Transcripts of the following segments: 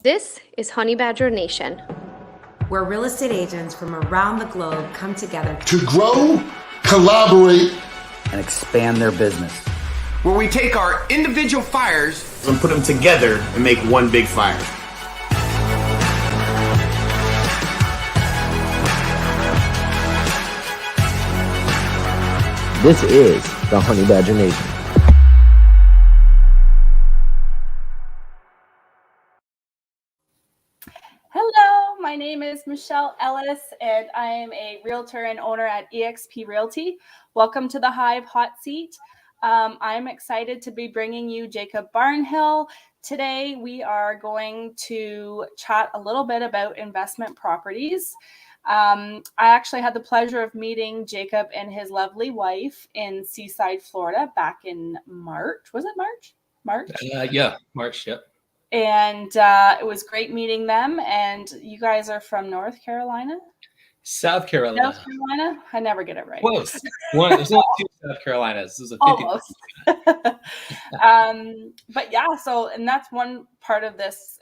This is Honey Badger Nation, where real estate agents from around the globe come together to grow, collaborate, and expand their business. Where we take our individual fires and put them together and make one big fire. This is the Honey Badger Nation. Hello, my name is Michelle Ellis, and I am a realtor and owner at eXp Realty. Welcome to the Hive Hot Seat. I'm excited to be bringing you Jacob Barnhill. Today, we are going to chat a little bit about investment properties. I actually had the pleasure of meeting Jacob and his lovely wife in Seaside, Florida back in March. Was it March? March? March, yep. And it was great meeting them. And you guys are from North Carolina? South Carolina. South Carolina? I never get it right. Close. There's only two South Carolinas. This is a 50. Almost. But yeah, and that's one part of this,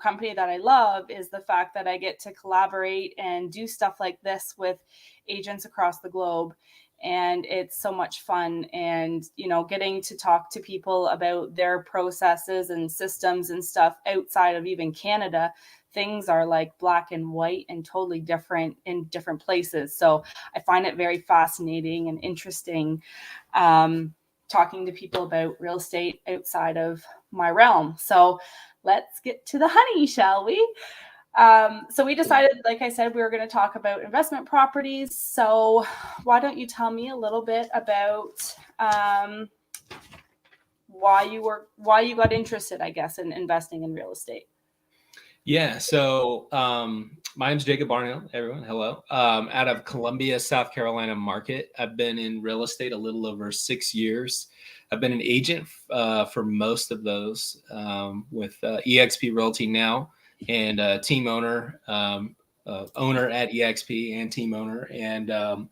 company that I love is the fact that I get to collaborate and do stuff like this with agents across the globe. And it's so much fun, and, getting to talk to people about their processes and systems and stuff outside of even Canada. Things are like black and white and totally different in different places. So I find it very fascinating and interesting talking to people about real estate outside of my realm. So let's get to the honey, shall we? So we decided, like I said, we were going to talk about investment properties. So why don't you tell me a little bit about why you got interested, I guess, in investing in real estate? Yeah. So my name's Jacob Barnhill, everyone. Hello. Out of Columbia, South Carolina market. I've been in real estate a little over 6 years. I've been an agent for most of those with eXp Realty now, and team owner at eXp and team owner, and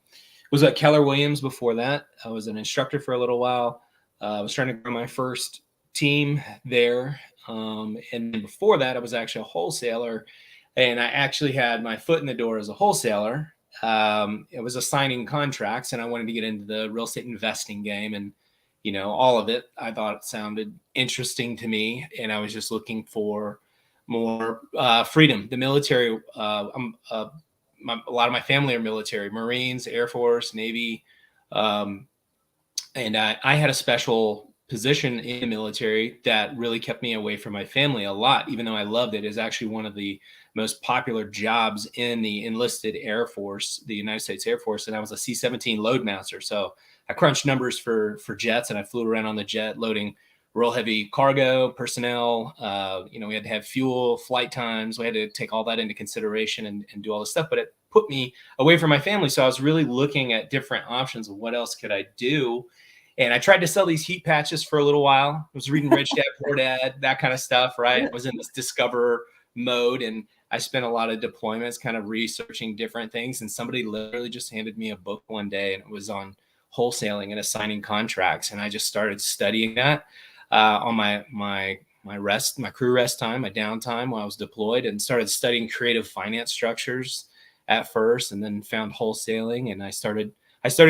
was at Keller Williams before that. I was an instructor for a little while. I was trying to grow my first team there. And before that, I was actually a wholesaler, and I actually had my foot in the door as a wholesaler. It was assigning contracts, and I wanted to get into the real estate investing game, and all of it. I thought it sounded interesting to me, and I was just looking for more freedom. The military, a lot of my family are military, Marines, Air Force, Navy, and I had a special position in the military that really kept me away from my family a lot, even though I loved it. It's actually one of the most popular jobs in the enlisted Air Force, the United States Air Force, and I was a C-17 loadmaster. So I crunched numbers for jets, and I flew around on the jet loading real heavy cargo, personnel. We had to have fuel, flight times. We had to take all that into consideration and do all this stuff, but it put me away from my family. So I was really looking at different options of what else could I do. And I tried to sell these heat patches for a little while. I was reading Rich Dad, Poor Dad, that kind of stuff, right? I was in this discover mode, and I spent a lot of deployments kind of researching different things. And somebody literally just handed me a book one day, and it was on wholesaling and assigning contracts. And I just started studying that on my crew rest time, my downtime while I was deployed, and started studying creative finance structures at first, and then found wholesaling. And I started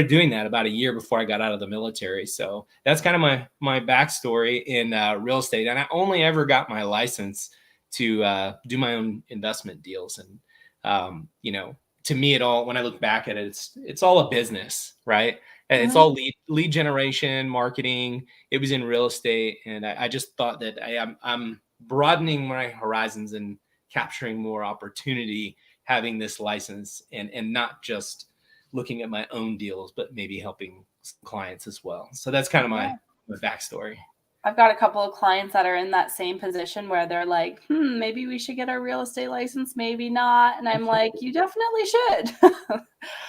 doing that about a year before I got out of the military. So that's kind of my backstory in real estate. And I only ever got my license to do my own investment deals. And, to me, when I look back at it, it's all a business, right? And it's all lead generation, marketing. It was in real estate. And I just thought that I'm broadening my horizons and capturing more opportunity having this license, and not just looking at my own deals, but maybe helping clients as well. So that's kind of my backstory. I've got a couple of clients that are in that same position where they're like, maybe we should get our real estate license, maybe not. And I'm like, you definitely should.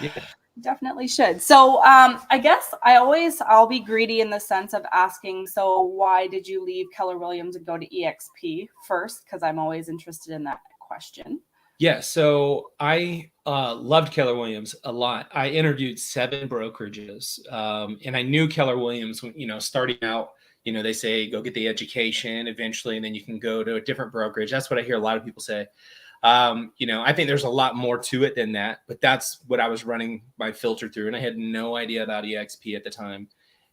Yeah. Definitely should. So I guess I'll be greedy in the sense of asking, so why did you leave Keller Williams and go to eXp first? Because I'm always interested in that question. Yeah, so I loved Keller Williams a lot. I interviewed 7 brokerages, and I knew Keller Williams, starting out, they say go get the education eventually, and then you can go to a different brokerage. That's what I hear a lot of people say. I think there's a lot more to it than that, but that's what I was running my filter through. And I had no idea about EXP at the time.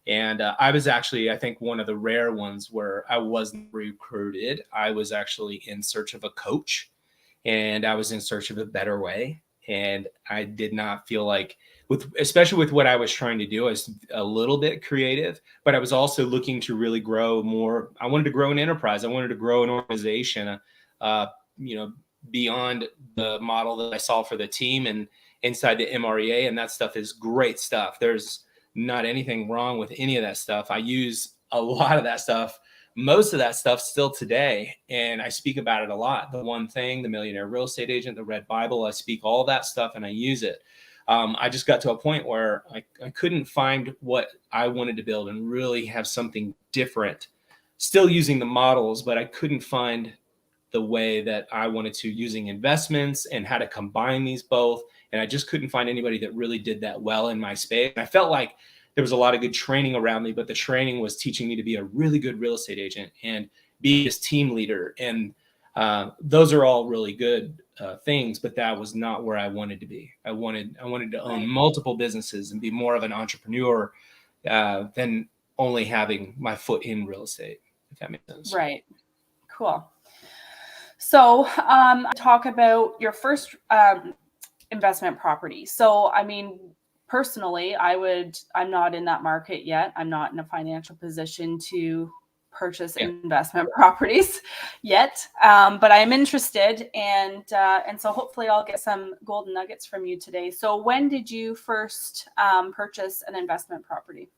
And I was actually, I think, one of the rare ones where I wasn't recruited. I was actually in search of a coach, and I was in search of a better way. And I did not feel like, especially with what I was trying to do, I was a little bit creative, but I was also looking to really grow more. I wanted to grow an enterprise. I wanted to grow an organization, beyond the model that I saw for the team and inside the MREA. And that stuff is great stuff. There's not anything wrong with any of that stuff. I use a lot of that stuff, most of that stuff still today. And I speak about it a lot. The One Thing, the Millionaire Real Estate Agent, the Red Bible, I speak all that stuff and I use it. I just got to a point where I couldn't find what I wanted to build and really have something different, still using the models, but I couldn't find the way that I wanted to, using investments and how to combine these both. And I just couldn't find anybody that really did that well in my space. And I felt like there was a lot of good training around me, but the training was teaching me to be a really good real estate agent and be this team leader. And those are all really good things, but that was not where I wanted to be. I wanted to own multiple businesses and be more of an entrepreneur than only having my foot in real estate, if that makes sense. Right. Cool. So talk about your first investment property. So, I mean, personally, I'm not in that market yet. I'm not in a financial position to purchase investment properties yet, but I'm interested, and so hopefully I'll get some golden nuggets from you today. So when did you first purchase an investment property?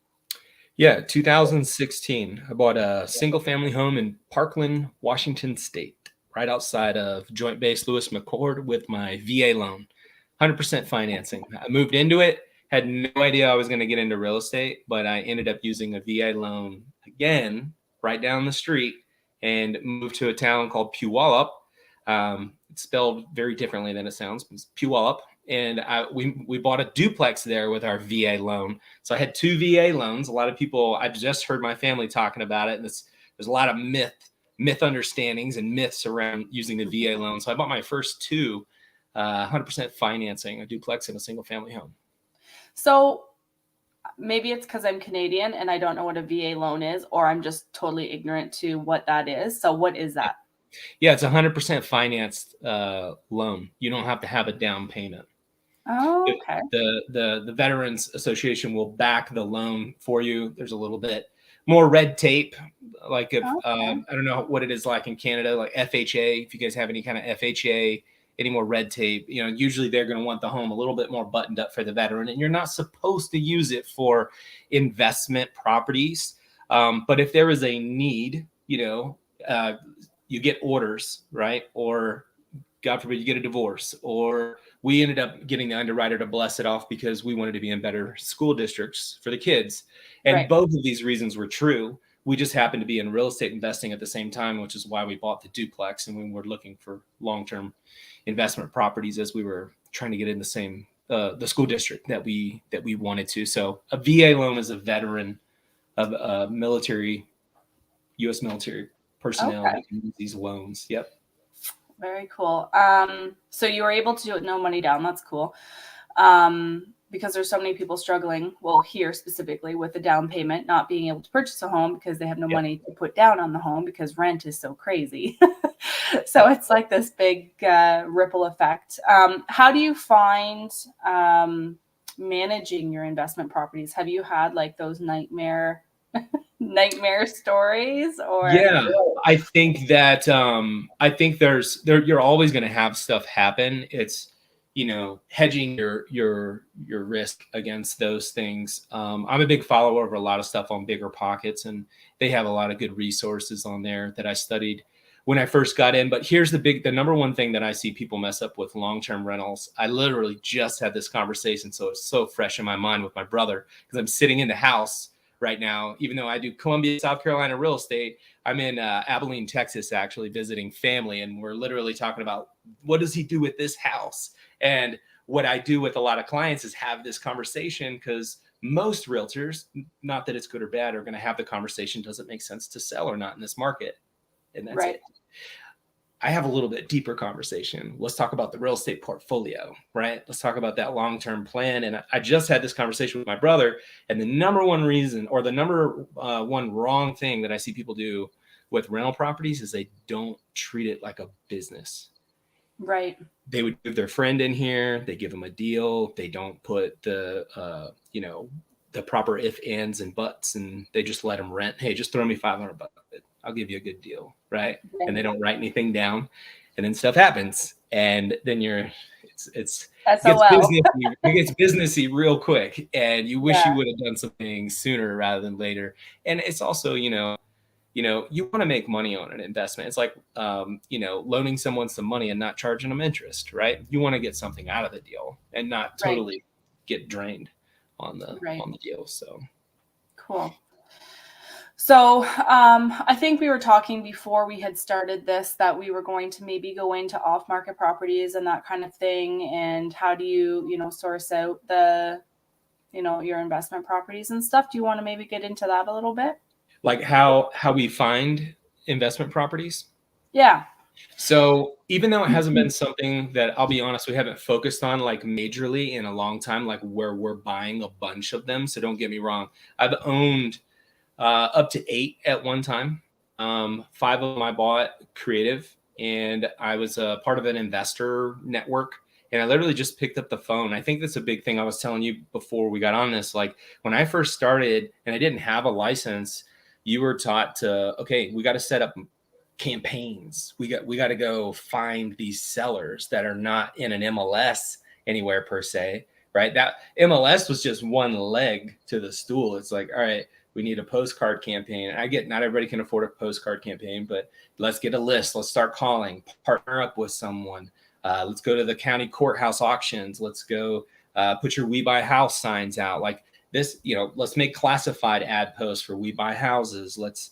Yeah, 2016. I bought a single family home in Parkland, Washington State, right outside of Joint Base Lewis McChord with my VA loan, 100% financing. I moved into it, had no idea I was going to get into real estate, but I ended up using a VA loan again, right down the street, and moved to a town called Puyallup. It's spelled very differently than it sounds. It's Puyallup. And we bought a duplex there with our VA loan. So I had 2 VA loans. A lot of people, I just heard my family talking about it. And there's a lot of myth understandings and myths around using the VA loan. So I bought my first 2, 100% financing, a duplex and a single family home. So maybe it's because I'm Canadian and I don't know what a VA loan is, or I'm just totally ignorant to what that is. So what is that? Yeah, it's a 100% financed loan. You don't have to have a down payment. Oh, okay. The Veterans Association will back the loan for you. There's a little bit more red tape. Like if I don't know what it is like in Canada, like FHA, if you guys have any kind of FHA, any more red tape, usually they're going to want the home a little bit more buttoned up for the veteran, and you're not supposed to use it for investment properties. But if there is a need, you get orders, right? Or God forbid you get a divorce, or we ended up getting the underwriter to bless it off because we wanted to be in better school districts for the kids. And both of these reasons were true. We just happened to be in real estate investing at the same time, which is why we bought the duplex. And we were looking for long-term investment properties as we were trying to get in the same, the school district that we wanted to. So a VA loan is a veteran of military, U.S. military personnel that can use these loans. Yep. Very cool. So you were able to do it, no money down. That's cool. Because there's so many people struggling, well, here specifically with the down payment, not being able to purchase a home because they have no money to put down on the home because rent is so crazy. So it's like this big ripple effect. How do you find managing your investment properties? Have you had like those nightmare stories? Or I think that you're always going to have stuff happen. It's hedging your risk against those things. I'm a big follower of a lot of stuff on Bigger Pockets, and they have a lot of good resources on there that I studied when I first got in. But here's the number one thing that I see people mess up with long-term rentals. I literally just had this conversation, so it's so fresh in my mind with my brother, because I'm sitting in the house right now, even though I do Columbia, South Carolina real estate. I'm in Abilene, Texas, actually visiting family. And we're literally talking about what does he do with this house? And what I do with a lot of clients is have this conversation, because most realtors, not that it's good or bad, are going to have the conversation, does it make sense to sell or not in this market? And that's Right. it. I have a little bit deeper conversation. Let's talk about the real estate portfolio, right? Let's talk about that long-term plan. And I just had this conversation with my brother, and the number one reason, or the number one wrong thing that I see people do with rental properties is they don't treat it like a business. Right. They would give their friend in here, they give them a deal, they don't put the the proper if, ands, and buts, and they just let them rent. Hey, just throw me $500. I'll give you a good deal, right? And they don't write anything down, and then stuff happens, and then it gets businessy real quick, and you wish you would have done something sooner rather than later. And it's also, you want to make money on an investment. It's like, loaning someone some money and not charging them interest, right? You want to get something out of the deal and not totally get drained on the deal. So cool. So I think we were talking before we had started this that we were going to maybe go into off-market properties and that kind of thing. And how do you, source out the, your investment properties and stuff? Do you want to maybe get into that a little bit? Like how we find investment properties? Yeah. So even though it hasn't been something that, I'll be honest, we haven't focused on like majorly in a long time, like where we're buying a bunch of them. So don't get me wrong. I've owned up to 8 at one time. 5 of them I bought creative, and I was a part of an investor network. And I literally just picked up the phone. I think that's a big thing I was telling you before we got on this. Like when I first started and I didn't have a license, you were taught to, okay, we got to set up campaigns. We got to go find these sellers that are not in an MLS anywhere per se, right? That MLS was just one leg to the stool. It's like, all right, we need a postcard campaign. I get not everybody can afford a postcard campaign, but let's get a list. Let's start calling, partner up with someone. Let's go to the county courthouse auctions. Let's go put your We Buy House signs out. Like this, let's make classified ad posts for We Buy Houses. Let's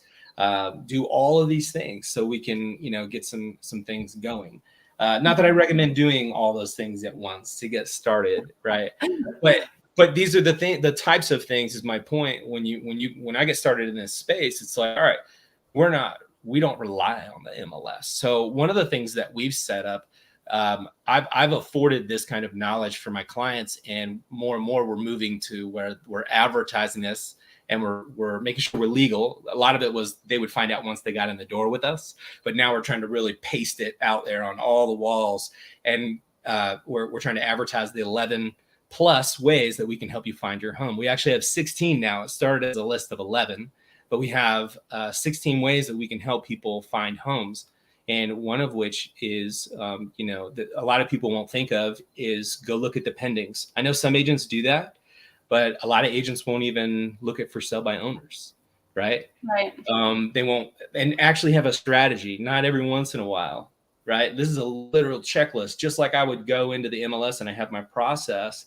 do all of these things so we can, get some things going. Not that I recommend doing all those things at once to get started, right? But these are the types of things, is my point. When I get started in this space, it's like, all right, we don't rely on the MLS. So one of the things that we've set up, I've afforded this kind of knowledge for my clients, and more we're moving to where we're advertising this, and we're making sure we're legal. A lot of it was they would find out once they got in the door with us, but now we're trying to really paste it out there on all the walls, and we're trying to advertise the 11 plus ways that we can help you find your home. We actually have 16 now. It started as a list of 11, but we have 16 ways that we can help people find homes. And one of which is, that a lot of people won't think of is go look at the pendings. I know some agents do that, but a lot of agents won't even look at for sale by owners, right? Right. They won't, and actually have a strategy, not every once in a while, right? This is a literal checklist. Just like I would go into the MLS and I have my process,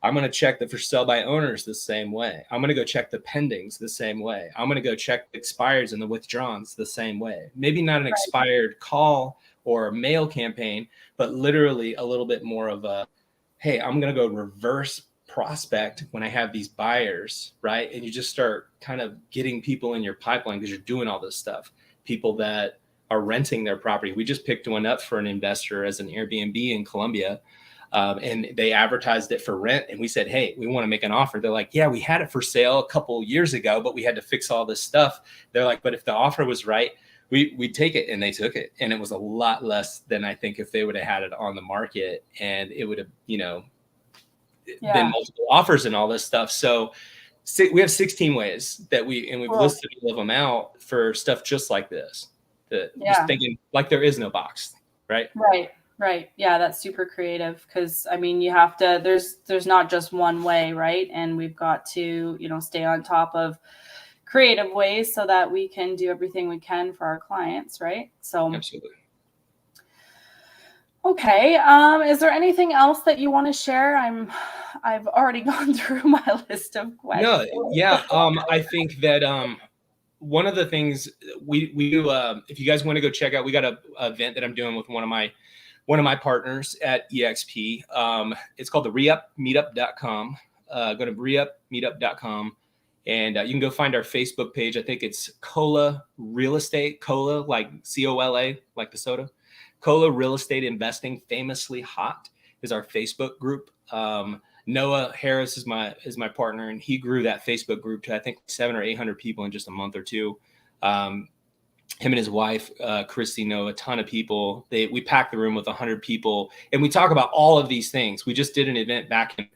I'm going to check the for sale by owners the same way. I'm going to go check the pendings the same way. I'm going to go check the expires and the withdrawals the same way. Maybe not an expired call or a mail campaign, but literally a little bit more of a, hey, I'm going to go reverse prospect when I have these buyers, right? And you just start kind of getting people in your pipeline because you're doing all this stuff. People that are renting their property. We just picked one up for an investor as an Airbnb in Columbia. And they advertised it for rent, and we said, hey, we want to make an offer. They're like, yeah, we had it for sale a couple years ago, but we had to fix all this stuff. They're like, but if the offer was right, we'd take it. And they took it. And it was a lot less than I think if they would have had it on the market, and it would have, been multiple offers and all this stuff. So we have 16 ways that we've listed all of them out for stuff just like this. Just thinking like there is no box, right? Right. Yeah, that's super creative, because you have to, there's not just one way, right? And we've got to, stay on top of creative ways so that we can do everything we can for our clients, right? So absolutely. Okay. Is there anything else that you want to share? I've already gone through my list of questions. No, yeah. I think that one of the things we do, if you guys want to go check out, we got a event that I'm doing with one of my partners at EXP. It's called the reupmeetup.com. Go to meetup.com. And you can go find our Facebook page. I think it's Cola Real Estate, Cola, like COLA, like the soda. Cola Real Estate Investing, Famously Hot, is our Facebook group. Noah Harris is my partner, and he grew that Facebook group to, I think, 700 or 800 people in just a month or two. Him and his wife, Christy, know a ton of people. We packed the room with 100 people, and we talk about all of these things. We just did an event back in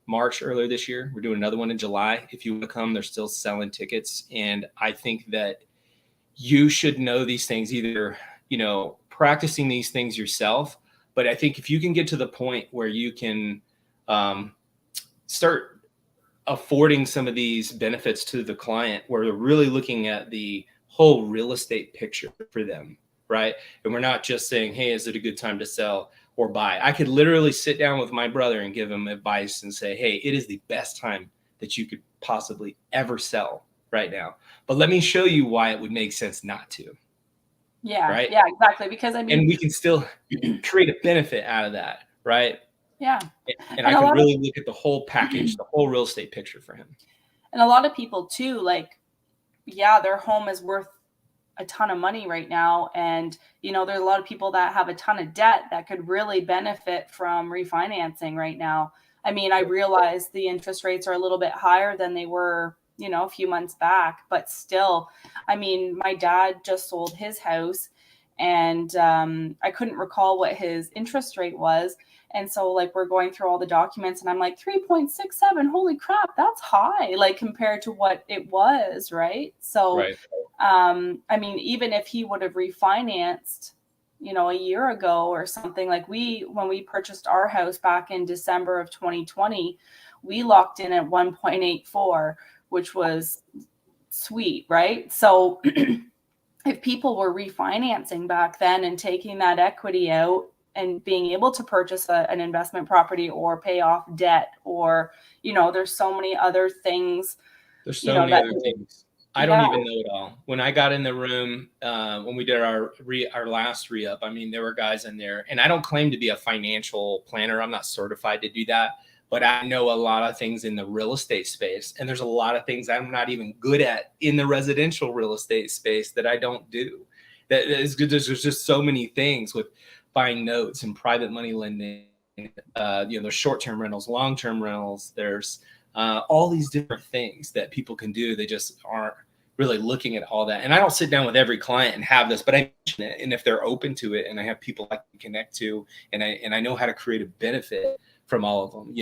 March earlier this year. We're doing another one in July. If you want to come, they're still selling tickets. And I think that you should know these things, either, practicing these things yourself. But I think if you can get to the point where you can start affording some of these benefits to the client, where they're really looking at the whole real estate picture for them, right? And we're not just saying, hey, is it a good time to sell or buy? I could literally sit down with my brother and give him advice and say, hey, it is the best time that you could possibly ever sell right now. But let me show you why it would make sense not to. Yeah, right? Yeah, exactly. Because and we can still create a benefit out of that, right? Yeah. And I can really look at the whole package, the whole real estate picture for him. And a lot of people too, like, yeah, their home is worth a ton of money right now. And, there's a lot of people that have a ton of debt that could really benefit from refinancing right now. I mean, I realize the interest rates are a little bit higher than they were, a few months back, but still, I mean, my dad just sold his house, and I couldn't recall what his interest rate was. And so, like, we're going through all the documents, and I'm like, 3.67, holy crap, that's high, like, compared to what it was, right? So, right. I mean, even if he would have refinanced, a year ago or something, like when we purchased our house back in December of 2020, we locked in at 1.84, which was sweet, right? So if people were refinancing back then and taking that equity out and being able to purchase an investment property or pay off debt, or, there's so many other things. There's so many other things. I don't even know it all. When I got in the room, when we did our last re-up, I mean, there were guys in there, and I don't claim to be a financial planner. I'm not certified to do that, but I know a lot of things in the real estate space, and there's a lot of things I'm not even good at in the residential real estate space that I don't do. That is good. There's just so many things with buying notes and private money lending. There's short-term rentals, long-term rentals. There's all these different things that people can do. They just aren't really looking at all that. And I don't sit down with every client and have this, but I mention it. And if they're open to it, and I have people I can connect to, and I know how to create a benefit from all of them,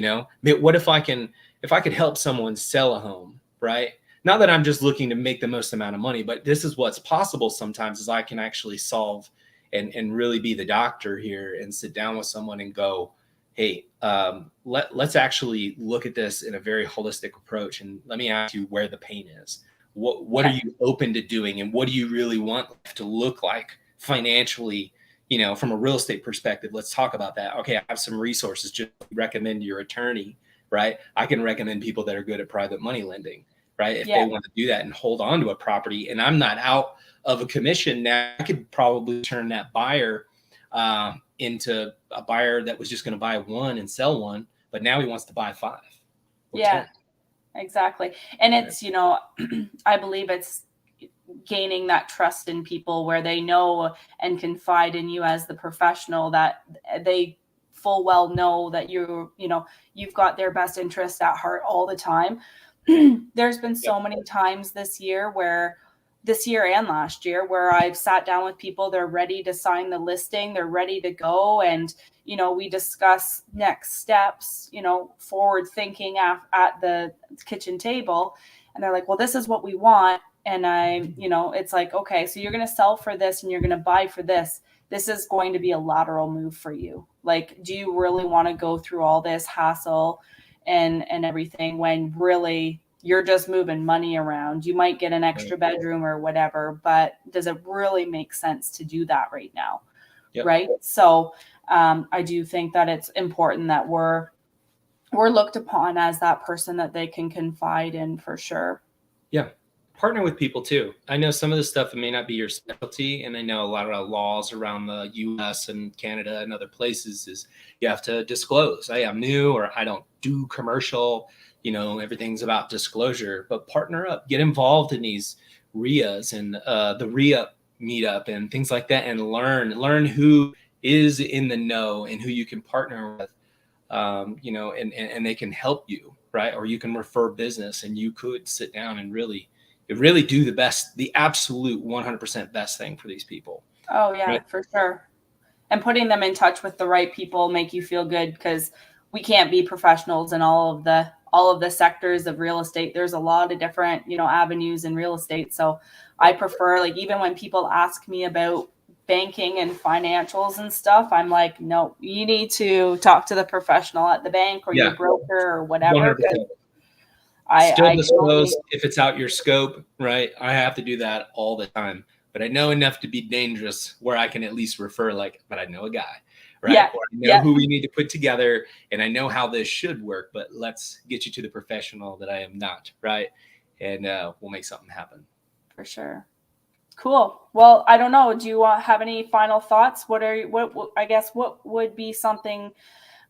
what if I could help someone sell a home, right? Not that I'm just looking to make the most amount of money, but this is what's possible sometimes, is I can actually solve and really be the doctor here and sit down with someone and go, hey, let's actually look at this in a very holistic approach. And let me ask you where the pain is. What are you open to doing? And what do you really want life to look like financially, from a real estate perspective? Let's talk about that. Okay, I have some resources. Just recommend your attorney, right? I can recommend people that are good at private money lending, right? If they want to do that and hold on to a property, and I'm not out of a commission now, I could probably turn that buyer into a buyer that was just going to buy one and sell one, but now he wants to buy 5. Yeah, 10. Exactly. And it's, I believe it's gaining that trust in people where they know and confide in you as the professional, that they full well know that you've got their best interest at heart all the time. There's been so many times this year and last year where I've sat down with people, they're ready to sign the listing, they're ready to go. And, we discuss next steps, forward thinking at the kitchen table. And they're like, well, this is what we want. And it's like, okay, so you're going to sell for this and you're going to buy for this. This is going to be a lateral move for you. Like, do you really want to go through all this hassle and everything when really you're just moving money around? You might get an extra bedroom or whatever, but does it really make sense to do that right now? Yep. Right. So I do think that it's important that we're looked upon as that person that they can confide in, for sure. Yeah. partner with people too. I know some of the stuff may not be your specialty, and I know a lot of laws around the US and Canada and other places is you have to disclose, hey, I'm new, or I don't do commercial, everything's about disclosure. But partner up, get involved in these RIAs and the RIA meetup and things like that, and learn who is in the know and who you can partner with, and they can help you, right? Or you can refer business, and you could sit down and really do the absolute 100% best thing for these people. Oh yeah, right? For sure. And putting them in touch with the right people make you feel good, because we can't be professionals in all of the sectors of real estate. There's a lot of different, avenues in real estate. So I prefer, like, even when people ask me about banking and financials and stuff, I'm like, no, you need to talk to the professional at the bank or your broker or whatever. 100%. Still disclose if it's out your scope, right? I have to do that all the time, but I know enough to be dangerous where I can at least refer, but I know a guy, right? Yeah. Or I know who we need to put together, and I know how this should work, but let's get you to the professional that I am not, right? And we'll make something happen. For sure. Cool. Well, I don't know. Do you have any final thoughts? What would be something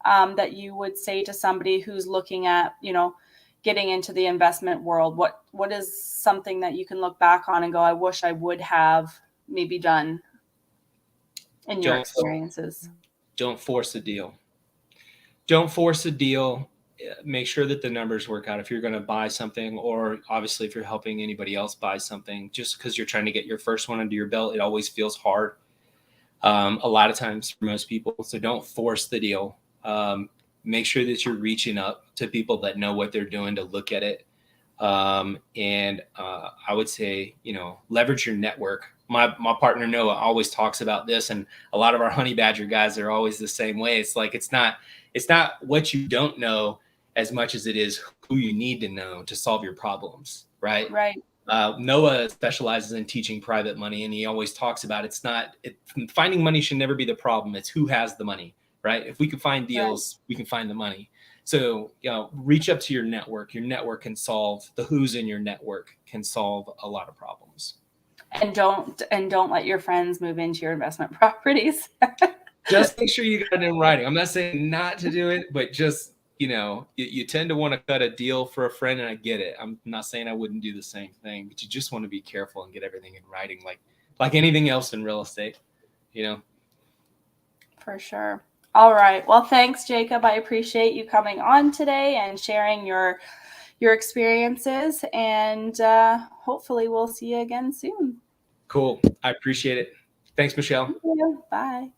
that you would say to somebody who's looking at, getting into the investment world? What is something that you can look back on and go, I wish I would have maybe done in your experiences? Don't force a deal. Don't force a deal. Make sure that the numbers work out. If you're going to buy something, or obviously if you're helping anybody else buy something, just because you're trying to get your first one under your belt, it always feels hard. A lot of times for most people. So don't force the deal. Make sure that you're reaching up to people that know what they're doing to look at it. And I would say, leverage your network. My partner Noah always talks about this, and a lot of our honey badger guys are always the same way. It's like, it's not what you don't know as much as it is who you need to know to solve your problems. Right. Noah specializes in teaching private money, and he always talks about finding money should never be the problem. It's who has the money. Right. If we can find deals, we can find the money. So, reach up to your network. Your network can solve the who's in your network can solve a lot of problems. And don't let your friends move into your investment properties. Just make sure you got it in writing. I'm not saying not to do it, but just, you tend to want to cut a deal for a friend, and I get it. I'm not saying I wouldn't do the same thing, but you just want to be careful and get everything in writing, like anything else in real estate, For sure. All right. Well, thanks, Jacob. I appreciate you coming on today and sharing your experiences, and hopefully we'll see you again soon. Cool. I appreciate it. Thanks, Michelle. Thank you. Bye.